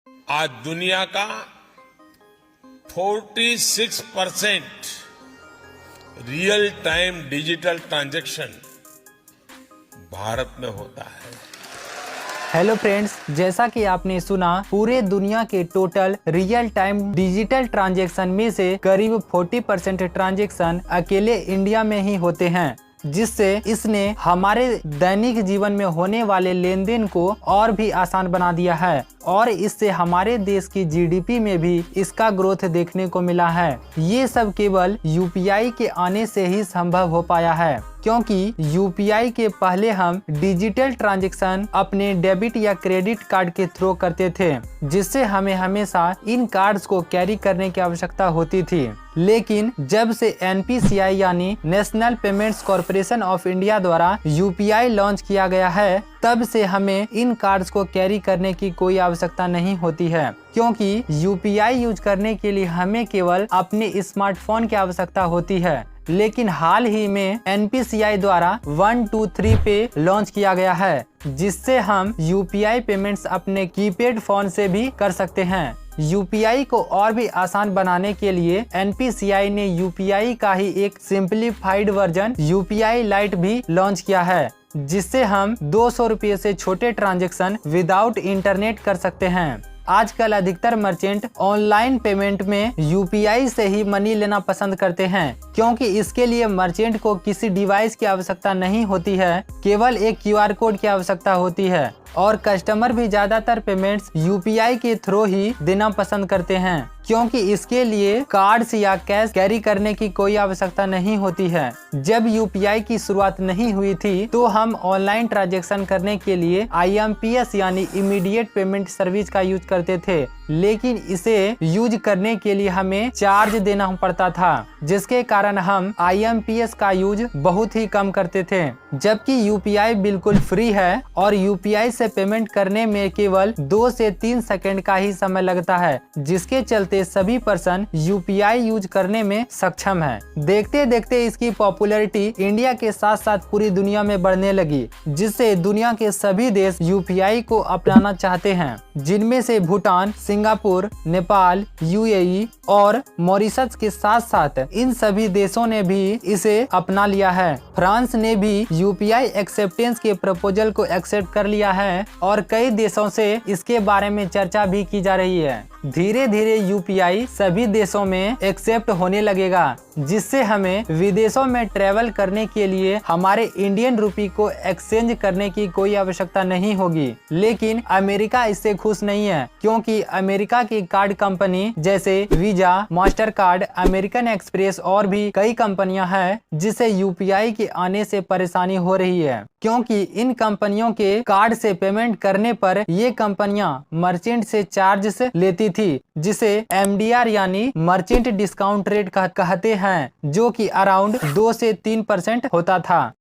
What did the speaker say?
आज दुनिया का 46% real time digital transaction Bharat में होता है। हेलो फ्रेंड्स, जैसा कि आपने सुना, पूरे दुनिया के total real time digital transaction में से करीब 40% ट्रांजैक्शन अकेले इंडिया में ही होते हैं, जिससे इसने हमारे दैनिक जीवन में होने वाले लेन देन को और भी आसान बना दिया है और इससे हमारे देश की जीडीपी में भी इसका ग्रोथ देखने को मिला है। ये सब केवल यूपीआई के आने से ही संभव हो पाया है, क्योंकि यूपीआई के पहले हम डिजिटल ट्रांजैक्शन अपने डेबिट या क्रेडिट कार्ड के थ्रू करते थे, जिससे हमें हमेशा इन कार्ड्स को कैरी करने की आवश्यकता होती थी। लेकिन जब से एनपीसीआई यानी national payments corporation of India द्वारा यूपीआई लॉन्च किया गया है, तब से हमें इन कार्ड्स को कैरी करने की कोई आवश्यकता नहीं होती है, क्योंकि यूपीआई यूज करने के लिए हमें केवल अपने स्मार्टफोन की आवश्यकता होती है। लेकिन हाल ही में एनपीसीआई द्वारा 123 पे लॉन्च किया गया है, जिससे हम यूपीआई पेमेंट्स अपने कीपैड फोन से भी कर सकते हैं। यूपीआई को और भी आसान बनाने के लिए एनपीसीआई ने यूपीआई का ही एक सिंप्लीफाइड वर्जन यूपीआई लाइट भी लॉन्च किया है, जिससे हम 200 रुपये से छोटे ट्रांजैक्शन विदाउट इंटरनेट कर सकते हैं। आजकल अधिकतर मर्चेंट ऑनलाइन पेमेंट में यूपीआई से ही मनी लेना पसंद करते हैं, क्योंकि इसके लिए मर्चेंट को किसी डिवाइस की आवश्यकता नहीं होती है, केवल एक क्यूआर कोड की आवश्यकता होती है और कस्टमर भी ज्यादातर पेमेंट्स यूपीआई के थ्रू ही देना पसंद करते हैं, क्योंकि इसके लिए कार्ड्स या कैश कैरी करने की कोई आवश्यकता नहीं होती है। जब यूपीआई की शुरुआत नहीं हुई थी तो हम ऑनलाइन ट्रांजैक्शन करने के लिए आईएमपीएस यानी इमीडिएट पेमेंट सर्विस का यूज करते थे, लेकिन इसे यूज करने के लिए हमें चार्ज देना पड़ता था, जिसके कारण हम आईएमपीएस का यूज बहुत ही कम करते थे। जबकि यूपीआई बिल्कुल फ्री है और यूपीआई से पेमेंट करने में केवल 2 से 3 सेकंड का ही समय लगता है, जिसके चलते सभी पर्सन यूपीआई यूज करने में सक्षम है। देखते देखते इसकी पॉपुलैरिटी इंडिया के साथ साथ पूरी दुनिया में बढ़ने लगी, जिससे दुनिया के सभी देश यूपीआई को अपनाना चाहते हैं, जिनमें से भूटान, सिंगापुर, नेपाल, यूएई और मॉरिशस के साथ साथ इन सभी देशों ने भी इसे अपना लिया है। फ्रांस ने भी यूपीआई एक्सेप्टेंस के प्रपोजल को एक्सेप्ट कर लिया है और कई देशों से इसके बारे में चर्चा भी की जा रही है। धीरे धीरे यूपीआई सभी देशों में एक्सेप्ट होने लगेगा, जिससे हमें विदेशों में ट्रेवल करने के लिए हमारे इंडियन रुपी को एक्सचेंज करने की कोई आवश्यकता नहीं होगी। लेकिन अमेरिका इससे खुश नहीं है, क्योंकि अमेरिका की कार्ड कंपनी जैसे visa, master card, American express और भी कई कंपनियां हैं, जिसे यूपीआई के आने से परेशानी हो रही है, क्योंकि इन कंपनियों के कार्ड से पेमेंट करने पर ये कंपनियां मर्चेंट से चार्ज लेती थी, जिसे एमडीआर यानी मर्चेंट डिस्काउंट रेट कहते हैं, जो कि अराउंड 2 से 3% होता था।